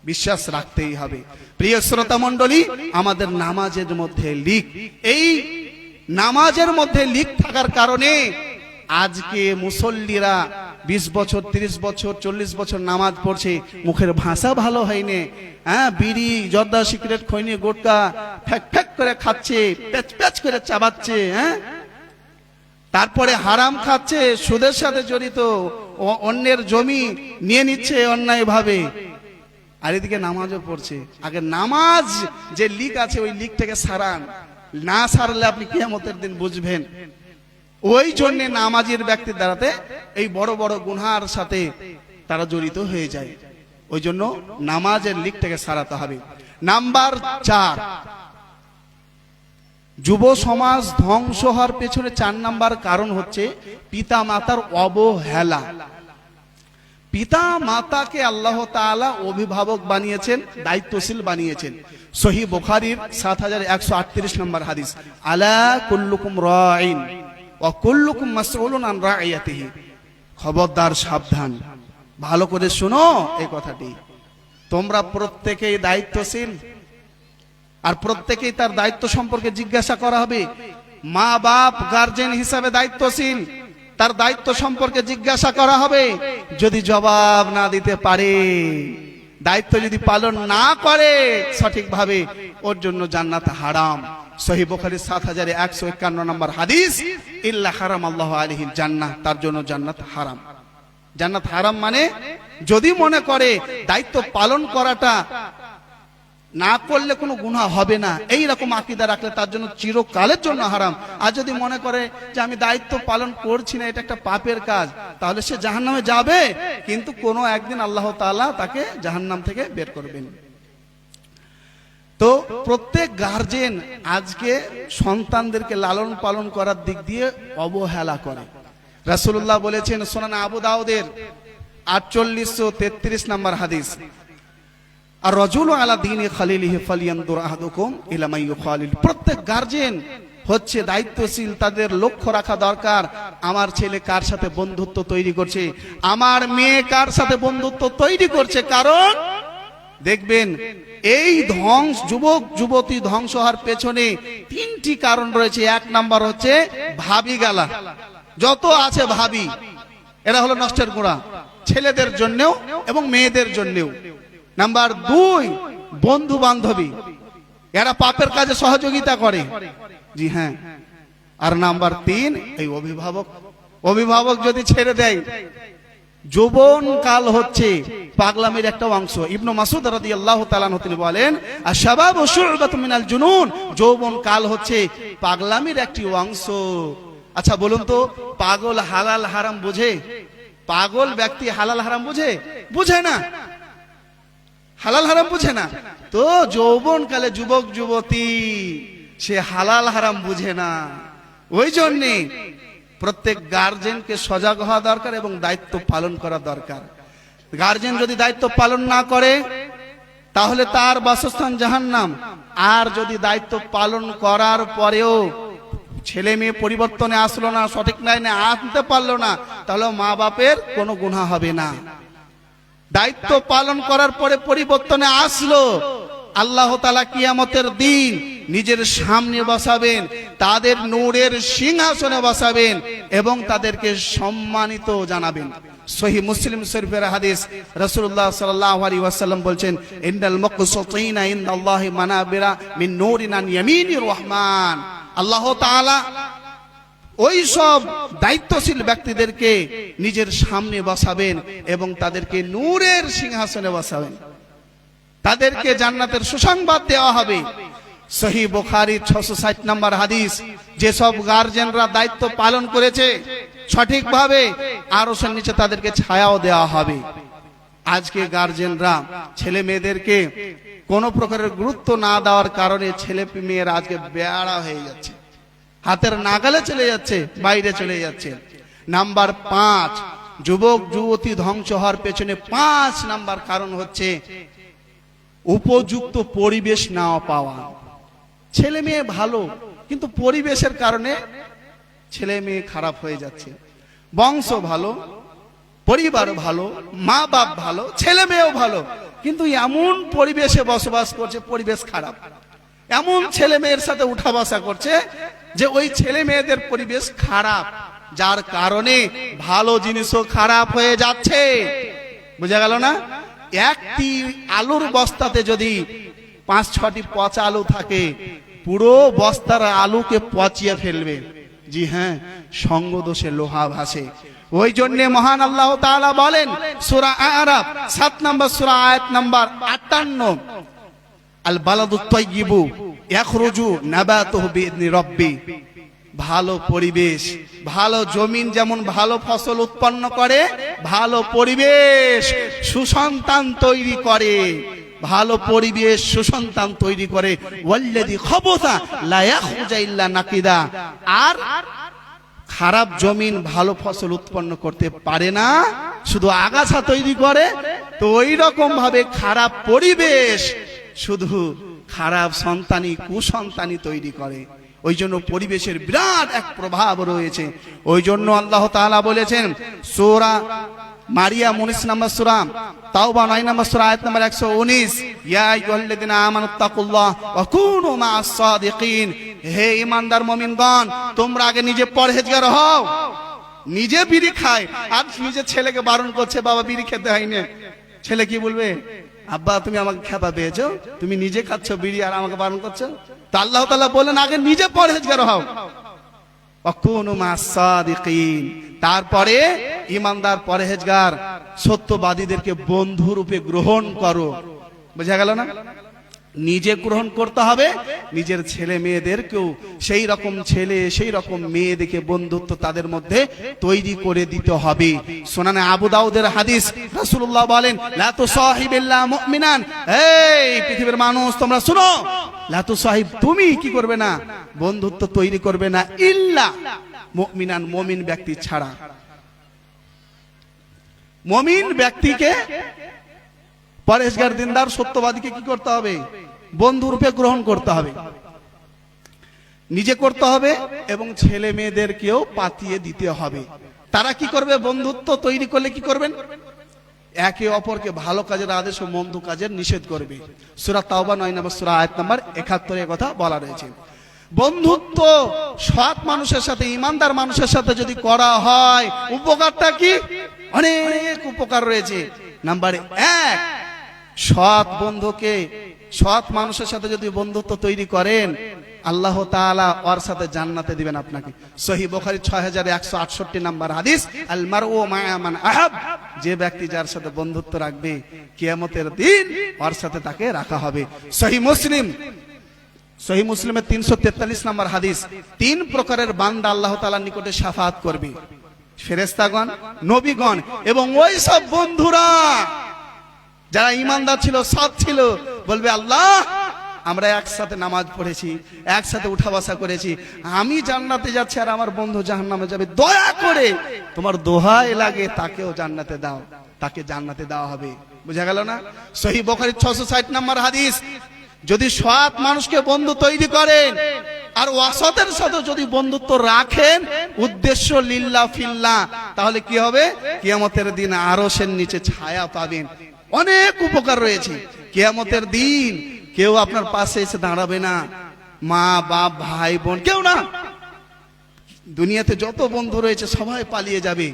বিশ্বাস রাখতেই হবে। প্রিয় শ্রোতা মণ্ডলী, আমাদের নামাজের মধ্যে লিক, এই নামাজের মধ্যে লিক থাকার কারণে আজকে মুসল্লিরা 20 বছর 30 বছর 40 বছর নামাজ পড়ছে, মুখের ভাষা ভালো হয়নি, বিড়ি জর্দা সিগারেট খৈনি গোটকা ফ্যাক ফ্যাক করে খাচ্ছে, প্যাচ প্যাচ করে চাবাচ্ছে, তারপরে হারাম খাচ্ছে, সুদের সাথে জড়িত, অন্যের জমি নিয়ে নিচ্ছে অন্যায় ভাবে, আর এদিকে নামাজও পড়ছে। আগে নামাজ যে লিক আছে ওই লিকটাকে সারান, না সারলে আপনি কিয়ামতের দিন বুঝবেন। ওই জন্য নামাজের ব্যক্তির দ্বারাতে এই বড় বড় গুনার সাথে তারা জড়িত হয়ে যায়। ওই জন্য নামাজের লিকটাকে সারাতে হবে। নাম্বার 4, যুব সমাজ ধ্বংস হওয়ার পেছনে 4 নাম্বার কারণ হচ্ছে পিতা মাতার অবহেলা। পিতা মাতাকে আল্লাহ তাআলা অভিভাবক বানিয়েছেন, দায়িত্বশীল বানিয়েছেন। সহিহ বুখারীর 7138 নম্বর হাদিস, আলা কুল্লুকুম রাঈন ওয়া কুল্লুকুম মাসউলুন আন রাইয়াতিহি। খবরদার, সাবধান, ভালো করে শুনো এই কথাটি। তোমরা প্রত্যেকেই দায়িত্বশীল, আর প্রত্যেকেই তার দায়িত্ব সম্পর্কে জিজ্ঞাসা করা হবে। মা বাপ গার্জেন হিসাবে দায়িত্বশীল, তার দায়িত্ব সম্পর্কে জিজ্ঞাসা করা হবে। যদি জবাব না দিতে পারে, দায়িত্ব যদি পালন না করে সঠিকভাবে, ওর জন্য জান্নাত হারাম। সহিহ বুখারী 7151 নম্বর হাদিস, ইল্লা হারাম আল্লাহু আলাইহিল জান্নাহ, তার জন্য জান্নাত হারাম। জান্নাত হারাম মানে যদি মনে করে দায়িত্ব পালন করাটা না করলে কোনো গুনাহ হবে না, এই রকম আকীদা রাখলে তার জন্য চিরকালের জন্য হারাম। আর যদি মনে করে যে আমি দায়িত্ব পালন করছি না, এটা একটা পাপের কাজ, তাহলে সে জাহান্নামে যাবে, কিন্তু কোনো একদিন আল্লাহ তাআলা তাকে জাহান্নাম থেকে বের করবেন। তো প্রত্যেক গার্জেন আজকে সন্তানদেরকে লালন পালন করার দিক দিয়ে অবহেলা করে। রাসূলুল্লাহ বলেছেন সুনান আবু দাউদের 4833 নম্বর হাদিস, আর রাজুলু আলা দীনি খালিলিহি ফালিয়ানদুর আহাদুকুম ইলা মান ইউখালিল। প্রত্যেক গার্জেন হচ্ছে দায়িত্বশীল, তাদের লক্ষ্য রাখা দরকার আমার ছেলে কার সাথে বন্ধুত্ব তৈরি করছে, আমার মেয়ে কার সাথে বন্ধুত্ব তৈরি করছে। কারণ দেখবেন এই যুবক যুবতী ধ্বংস হওয়ার পেছনে 3টি কারণ রয়েছে। 1 নাম্বার হচ্ছে ভাবি গালা, যত আছে ভাবি, এরা হলো নষ্টের গোড়া, ছেলেদের জন্যও এবং মেয়েদের জন্যও। নাম্বার 2, বন্ধু বান্ধবী, এরা পাপের কাজে সহযোগিতা করে। জি হ্যাঁ। আর নাম্বার 3, এই অভিভাবক যদি ছেড়ে দেয়। যৌবন কাল হচ্ছে পাগলামির একটা অংশ। ইবনে মাসউদ রাদিয়াল্লাহু তাআলা তিনি বলেন, আশ-শাবাবু শু'বাতুম মিনাল জুনুন, যৌবন কাল হচ্ছে পাগলামির একটি অংশ। আচ্ছা বলুন তো, পাগল হালাল হারাম বুঝে? পাগল ব্যক্তি হালাল হারাম বুঝে? বুঝে না, হালাল হারাম বুঝে না। তো যৌবন কালে যুবক যুবতী সে হালাল হারাম বুঝে না। ওই জন্যে প্রত্যেক গার্জেনকে সজাগ হওয়া দরকার এবং দায়িত্ব পালন করা দরকার। গার্জেন যদি দায়িত্ব পালন না করে তাহলে তার বাসস্থান জাহান্নাম। আর যদি দায়িত্ব পালন করার পরেও ছেলে মেয়ে পরিবর্তনে আসলো না, সঠিক লাইনে আনতে পারলো না, তাহলে মা বাপের কোনো গুনাহ হবে না। দায়িত্ব পালন করার পরে পরিবর্তনে আসলো, আল্লাহ তাআলা কিয়ামতের দিন নিজের সামনে বসাবেন, তাদের নূরের সিংহাসনে বসাবেন এবং তাদেরকে সম্মানিত জানাবেন। সহিহ মুসলিম শরীফের হাদিস, রাসূলুল্লাহ সাল্লাল্লাহু আলাইহি ওয়াসাল্লাম বলছেন, ইন্নাল মুকসিতিনা ইনদাল্লাহি মানাবিরা মিন নূরিন আন ইয়ামিনির রহমান। আল্লাহ তাআলা ওই সব দায়িত্বশীল ব্যক্তিদেরকে নিজের সামনে বসাবেন এবং তাদেরকে নূরের সিংহাসনে বসাবেন, তাদেরকে জান্নাতের সুসংবাদ দেওয়া হবে। সহিহ বুখারী 660 নম্বর হাদিস, যেসব গার্জেনরা দায়িত্ব পালন করেছে সঠিকভাবে, আরশের নিচে তাদেরকে ছায়াও দেওয়া হবে। আজকে গার্জেনরা ছেলে মেয়েদেরকে কোনো প্রকারের গুরুত্ব না দেওয়ার কারণে ছেলে মেয়েরা আজকে বেয়াড়া হয়ে যাচ্ছে, হাতের নাগালে চলে যাচ্ছে, বাইরে চলে যাচ্ছে। নাম্বার 5, যুবক যুবতী ধ্বংস হওয়ার পেছনে 5 নাম্বার কারণ হচ্ছে উপযুক্ত পরিবেশ না পাওয়া। ছেলে মেয়ে ভালো, কিন্তু পরিবেশের কারণে ছেলে মেয়ে খারাপ হয়ে যাচ্ছে। বংশ ভালো, পরিবার ভালো, মা বাপ ভালো, ছেলে মেয়েও ভালো, কিন্তু এমন পরিবেশে বসবাস করছে, পরিবেশ খারাপ, এমন ছেলে মেয়ের সাথে উঠা বসা করছে যে ওই ছেলে মেয়েদের পরিবেশ খারাপ, যার কারণে ভালো জিনিসও খারাপ হয়ে যাচ্ছে। বুঝা গেল না? একটি আলুর বস্তাতে যদি 5-6টি পচা আলু থাকে, পুরো বস্তার আলুকে পচিয়ে ফেলবে। জি হ্যাঁ, সঙ্গ দোষে লোহা ভাসে। ওই জন্য মহান আল্লাহ তাআলা বলেন সূরা আ'রাফ 7 নম্বর সূরা আয়াত নম্বর 58, আল বালাদুত তাইয়্যিবু ইয়াখরুজু নাবাতুহু বিইذনি রাব্বি, ভালো পরিবেশ, ভালো জমিন যেমন ভালো ফসল উৎপন্ন করে, ভালো পরিবেশ সুসন্তান তৈরি করে, ভালো পরিবেশ সুসন্তান তৈরি করে। ওয়াল্লাযী খাবাসা লা ইয়াখরুজু ইল্লা নাকিদা, আর খারাপ জমিন ভালো ফসল উৎপন্ন করতে পারে না, শুধু আগাছা তৈরি করে। তো ওই রকম ভাবে খারাপ পরিবেশ শুধু খারাপ সন্তানই কুসন্তানই তৈরি করে। ওই জন্য পরিবেশের বিরাট এক প্রভাব রয়েছে। ওই জন্য আল্লাহ তাআলা বলেছেন সূরা মারিয়াম 19 নম্বর সূরা, তাওবা 9 নম্বর সূরা আয়াত নম্বর 119, ইয়া আইয়ুহাল্লাযিনা আমানুত্তাকুল্লাহ ওয়া কুনু মাআস সাদিকিন, হে ঈমানদার মুমিনগণ তোমরা আগে নিজে পরহেজগার হও। নিজে বিড়ি খায় আর নিজে ছেলেকে বারণ করছে বাবা বিড়ি খেতে হয় না। ছেলে কি বলবে? আব্বা তুমি আমাকে খেপা পেয়েছো, তুমি নিজে খাচ্ছ বিড়ি আর আমাকে বারণ করছো। তো আল্লাহ তাআলা বলেন আগে নিজে পরহেজগার হও, ওয়া কুনু মাআস সাদিকিন, তারপরে ঈমানদার পরহেজগার সত্যবাদীদেরকে বন্ধু রূপে গ্রহণ করো। বোঝা গেল না? নিজে গ্রহণ করতে হবে, নিজের ছেলে মেয়েদেরকেও সেই রকম ছেলে সেই রকম মেয়ে দেখে বন্ধুত্ব তাদের মধ্যে তৈরি করে দিতে হবে। সুনানে আবু দাউদের হাদিস, রাসূলুল্লাহ বলেন লা তুসাহিবিল্লা মুমিনান, এই পৃথিবীর মানুষ তোমরা শুনো, লা তুসাহিব তুমি কি করবে না, বন্ধুত্ব তৈরি করবে না, ইল্লা মুমিনান, মুমিন ব্যক্তি ছাড়া। মুমিন ব্যক্তিকে পরহেজগার দিনদার সত্যবাদীকে কি করতে হবে? বন্ধু রূপে গ্রহণ করতে হবে, নিজে করতে হবে এবং ছেলে মেয়েদেরকেও পাতিয়ে দিতে হবে। তারা কি করবে? বন্ধুত্ব তৈরি করলে কি করবেন? একে অপরকে ভালো কাজের আদেশ ও মন্দ কাজের নিষেধ করবে। সূরা তাওবা 9 নম্বর সূরা আয়াত নম্বর 71 এর কথা বলা রয়েছে। বন্ধুত্ব সৎ মানুষের সাথে, ঈমানদার মানুষের সাথে যদি করা হয় উপকারটা কি? অনেক উপকার রয়েছে। নাম্বার 1, সৎ বন্ধুকে, সৎ মানুষের সাথে যদি বন্ধুত্ব তৈরি করেন আল্লাহ তাআলা ওর সাথে জান্নাতে দিবেন আপনাকে। সহিহ বুখারী 6168 নম্বর হাদিস, আল মারউ মা'a মান আহাব, যে ব্যক্তি যার সাথে বন্ধুত্ব রাখবে কিয়ামতের দিন ওর সাথে তাকে রাখা হবে। সহিহ মুসলিমের 343 নম্বর হাদিস, 3 প্রকারের বান্দা আল্লাহ তাআলার নিকটে শাফাআত করবে, ফেরেশতাগণ, নবীগণ এবং ওই সব বন্ধুরা যারা ঈমানদার ছিল, সৎ ছিল, বলবে আল্লাহ আমরা একসাথে নামাজ পড়েছি, একসাথে উঠা বসা করেছি, আমি জান্নাতে যাচ্ছি আর আমার বন্ধু জাহান্নামে যাবে, দয়া করে তোমার দোহাই লাগে তাকেও জান্নাতে দাও, তাকে জান্নাতে দেওয়া হবে। বুঝা গেল না? সহিহ বুখারী 660 নম্বর হাদিস, যদি সৎ মানুষকে বন্ধু তৈরি করেন আর ওয়াসতের সাথে যদি বন্ধুত্ব রাখেন, উদ্দেশ্য লিল্লাহ ফিল্লাহ, তাহলে কি হবে? কিয়ামতের দিন আরশের নিচে ছায়া পাবেন। অনেক উপকার রয়েছে। কিয়ামতের দিন কেউ আপনার পাশে এসে দাঁড়াবে না, মা বাপ ভাই বোন কেউ না। দুনিয়াতে যত বন্ধু রয়েছে সবাই পালিয়ে যাবে,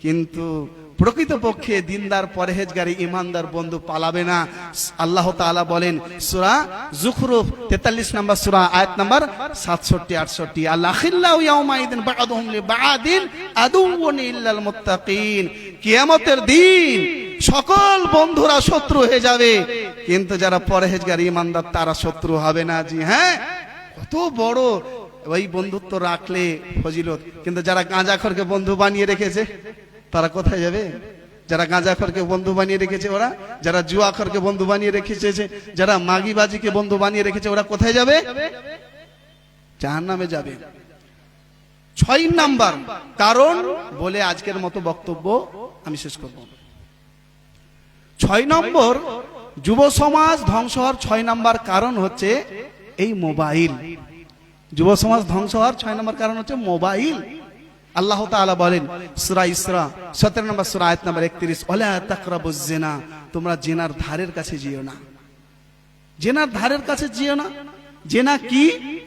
কিন্তু প্রকৃতপক্ষে দিনদার পরহেজগারী ঈমানদার বন্ধু পালাবে না। আল্লাহ তাআলা বলেন সূরা যুখরুফ 43 নম্বর সূরা আয়াত নম্বর 67-68, আল-আখিল্লাউ ইয়াউমাইদিন বা'দুহুম লিবা'দিন আদুউন ইল্লাল মুত্তাকিন, কিয়ামতের দিন সকল বন্ধুরা শত্রু হয়ে যাবে, কিন্তু যারা পরহেজগার ঈমানদার তারা শত্রু হবে না। জি হ্যাঁ, কত বড় ওই বন্ধুত্ব রাখলে ফজিলত। কিন্তু যারা গাঁজাখোরকে বন্ধু বানিয়ে রেখেছে তারা কোথায় যাবে? যারা গাঁজাখোরকে বন্ধু বানিয়ে রেখেছে ওরা, যারা জুয়াখোরকে বন্ধু বানিয়ে রেখেছে, যারা মাগিবাজিকে বন্ধু বানিয়ে রেখেছে ওরা কোথায় যাবে? জাহান্নামে যাবে। 6 নাম্বার কারণ বলে আজকের মতো বক্তব্য আমি শেষ করব। 6 নম্বর যুব সমাজ ধ্বংস হওয়ার 6 নাম্বার কারণ হচ্ছে এই মোবাইল। যুব সমাজ ধ্বংস হওয়ার 6 নম্বর কারণ হচ্ছে মোবাইল। আল্লাহ তাআলা বলেন সূরা ইসরা 17 নম্বর সূরা আয়াত নম্বর 31, ওয়ালা তাকরাবুজ জিনা, তোমরা জিনার ধারের কাছে যেও না, জিনার ধারের কাছে যেও না। জিনা কি?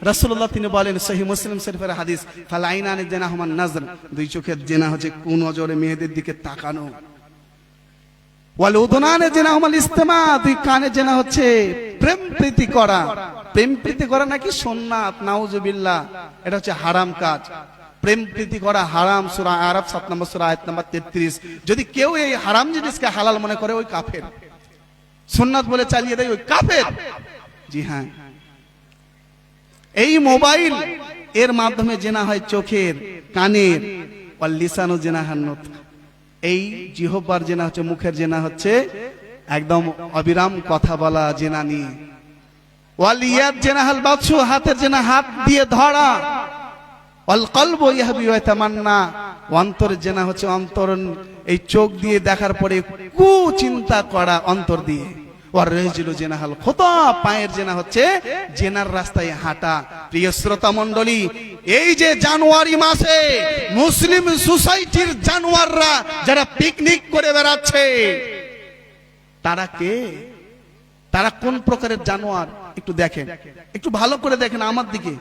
রাসূলুল্লাহ তিনি বলেন সহিহ মুসলিম শরীফের হাদিস, ফাল আইনানি জিনাহুমান নাজর, দুই চোখের জিনা হচ্ছে কুনজরে মেয়েদের দিকে তাকানো, ওয়াল উদুনানে জিনাহুমাল ইস্তিমা, দুই কানে জিনা হচ্ছে প্রেম প্রীতি করা। প্রেম প্রীতি করা নাকি সুন্নাত, নাউজুবিল্লাহ, এটা হচ্ছে হারাম কাজ। প্রেম প্রীতি করা হারাম। সূরা আরাফ 7 নম্বর সূরা আয়াত নম্বর 33, যদি কেউ এই হারাম জিনিসকে হালাল মনে করে ওই কাফের, সুন্নাত বলে চালিয়ে দেয় ওই কাফের। জি হ্যাঁ, এই মোবাইল এর মাধ্যমে জেনা হয় চোখের, কানের, ওয়াল লিসানু জেনাহান নুতক। এই জিহ্বার জেনা হচ্ছে, মুখের জেনা হচ্ছে একদম অবিরাম কথা বলা জেনা নিয়ে। ওয়াল ইয়াদ জেনাহাল বাতশু, হাতের জেনা হাত দিয়ে ধরা। ওয়াল কলবু ইয়াহবি ওয়া তামান্না, অন্তর জেনা হচ্ছে অন্তর, এই চোখ দিয়ে দেখার পরে কুচিন্তা করা অন্তর দিয়ে। ওয়ার রিজলু জেনাহাল খুতা, পায়ের জেনা হচ্ছে জেনার রাস্তায় হাঁটা। প্রিয় শ্রোতা মণ্ডলী, এই যে জানুয়ারি মাসে মুসলিম সোসাইটির জানোয়াররা যারা পিকনিক করে বেড়াচ্ছে, তারা কে? তারা কোন প্রকারের জানোয়ার একটু দেখেন, একটু ভালো করে দেখেন আমার দিকে,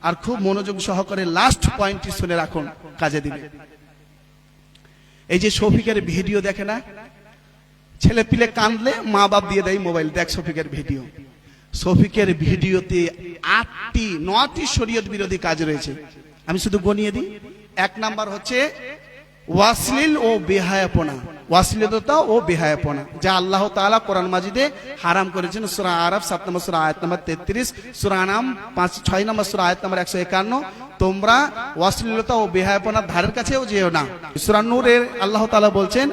আর খুব মনোযোগ সহকারে লাস্ট পয়েন্টটি শুনে রাখুন, কাজে দিবে। এই যে শফিকের ভিডিও দেখে না, ছেলে পিলে কাঁদলে মা বাপ দিয়ে দেয় মোবাইল, দেখ শফিকের ভিডিও। শফিকের ভিডিওতে 9টি শরীয়ত বিরোধী কাজ রয়েছে, আমি শুধু গনিয়ে দিই। 1 নাম্বার হচ্ছে ওয়াসলিল ও বেহায়াপনা, ওয়াসলিলতা ও বেহায়াপনা, যা আল্লাহ তাআলা কোরআন মাজিদে হারাম করেছেন। সূরা আরাফ 7 নম্বর সূরা আয়াত নম্বর 33, সূরা আনাম 6 নম্বর সূরা আয়াত নম্বর 151, তোমরা ওয়াসলিলতা ও বেহায়াপনার ধারের কাছেও যেও না। সূরা নূরের আল্লাহ তাআলা বলছেন,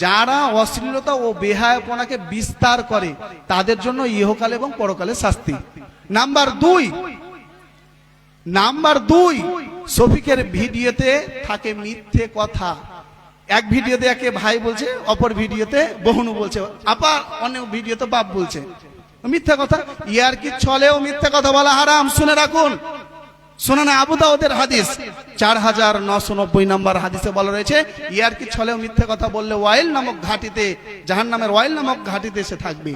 যারা অশ্লীলতা ও বেহায়াপনাকে বিস্তার করে তাদের জন্য ইহকাল এবং পরকালে শাস্তি। নাম্বার 2, শফিকের ভিডিওতে থাকে মিথ্যে কথা। এক ভিডিওতে একে ভাই বলছে, অপর ভিডিওতে বোনু বলছে, আবার অনেক ভিডিওতে বাপ বলছে, মিথ্যা কথা। ইয়ার কি ছলেও মিথ্যা কথা বলা হারাম, শুনে রাখুন। সুনানে আবু দাউদের হাদিস 4990 নম্বর হাদিসে বলা রয়েছে, ইয়ার কি ছলেও মিথ্যে কথা বললে ওয়াইল নামক ঘাটিতে, জাহান্নামের ওয়াইল নামক ঘাটিতে সে থাকবে।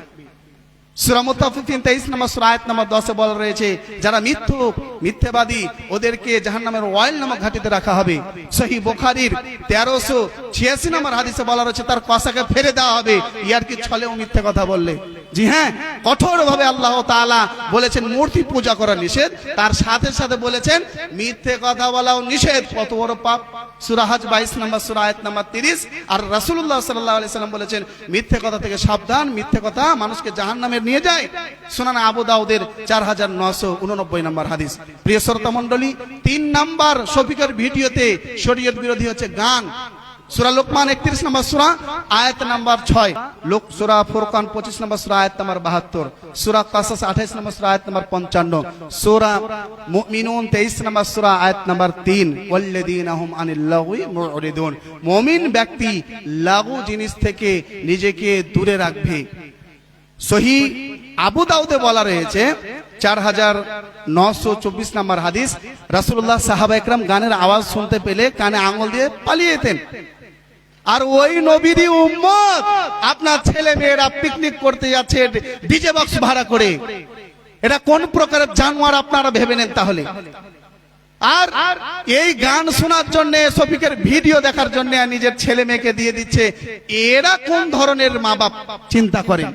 সূরা মুতাফফিফিন 23 নম্বর সূরা আয়াত নম্বর 10 এ বলা রয়েছে, যারা মিথ্যুক, মিথ্যাবাদী, ওদেরকে জাহান্নামের ওয়াইল নামক ঘাটিতে রাখা হবে। সহিহ বুখারীর 1386 নম্বর হাদিসে বলা রয়েছে, তার কসাকে ফেলে দেওয়া হবে ইয়ার কি ছলেও মিথ্যে কথা বললে। জি হ্যাঁ, কঠোরভাবে আল্লাহ তাআলা বলেছেন মূর্তি পূজা করা নিষেধ, তার সাথে সাথে বলেছেন মিথ্যে কথা বলাও নিষেধ। কত বড় পাপ! সূরা হজ 22 নম্বর সূরা আয়াত নম্বর 30, আর রাসূলুল্লাহ সাল্লাল্লাহু আলাইহি সাল্লাম বলেছেন মিথ্যে কথা থেকে সাবধান, মিথ্যে কথা মানুষকে জাহান্নামে নিয়ে যায়। সুনান আবু দাউদের 4989 নম্বর হাদিস। প্রিয় শ্রোতা মণ্ডলী, 3 নাম্বার শফিকের ভিডিওতে শরীয়ত বিরোধী হচ্ছে গান। সূরা লোকমান 31 নম্বর সূরা আয়াত নাম্বার 6, সূরা ফুরকান 25 নম্বর সূরা আয়াত নাম্বার 72, সূরা কাসাস 28 নম্বর সূরা আয়াত নাম্বার 55, সূরা মুমিনুন 23 নম্বর সূরা আয়াত নাম্বার 3, ওয়াল্লাযীনা হুম আনিল লাগwi মুরিদুন। মুমিন ব্যক্তি লাগু জিনিস থেকে নিজেকে দূরে রাখবে। সহিহ আবু দাউদে বলা রয়েছে 4924 নম্বর হাদিস, রাসূলুল্লাহ সাহাবা একরাম গানের আওয়াজ শুনতে পেলে কানে আঙ্গুল দিয়ে পালিয়ে যেতেন। আর ওই নবীরই উম্মত আপনার ছেলে মেয়েরা পিকনিক করতে যাচ্ছে ডিজে বক্স ভাড়া করে। এটা কোন প্রকারের জানোয়ার আপনারা ভেবে নেন তাহলে? আর এই গান শোনার জন্য, শফিকের ভিডিও দেখার জন্য নিজের ছেলে মেয়েকে দিয়ে দিচ্ছে। এরা কোন ধরনের মা বাপ চিন্তা করেন?